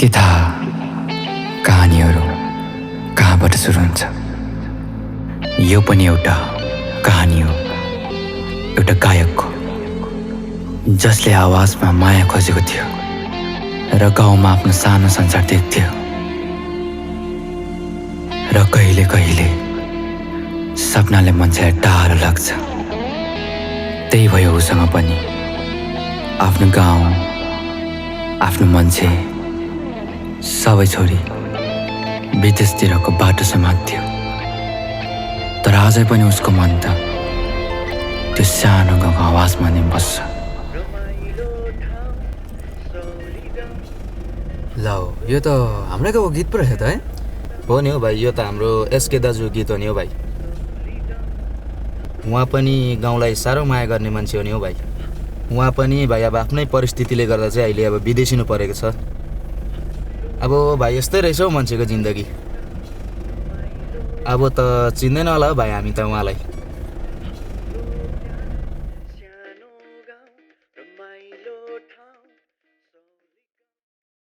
के थाहा कहानीहरू कहाँबाट सुरु हुन्छ। यो पनि एउटा कहानी हो, एउटा गायकको, जसले आवाजमा माया खोजेको थियो र गाउँमा आफ्नो सानो संसार देख्थ्यो। र कहिले कहिले सपनाले मान्छेलाई टाढो लाग्छ। त्यही भयो उसँग पनि। आफ्नो गाउँ, आफ्नो मान्छे सबै छोडी विदेशतिरको बाटो समात्थ्यो। तर अझै पनि उसको मन त त्यो सानो गाउँको आवाजमा नै बस्छ। ल यो त हाम्रै गाउँको गीत पो रहेछ त है। हो नि हो भाइ, यो त हाम्रो एसके दाजु गीत हो नि हो भाइ। उहाँ पनि गाउँलाई साह्रो माया गर्ने मान्छे हो नि हो भाइ। उहाँ पनि भाइ अब आफ्नै परिस्थितिले गर्दा चाहिँ अहिले अब विदेशिनु परेको छ। अब भाइ यस्तै रहेछ हौ मान्छेको जिन्दगी। अब त चिन्दैन होला भाइ हामी त उहाँलाई।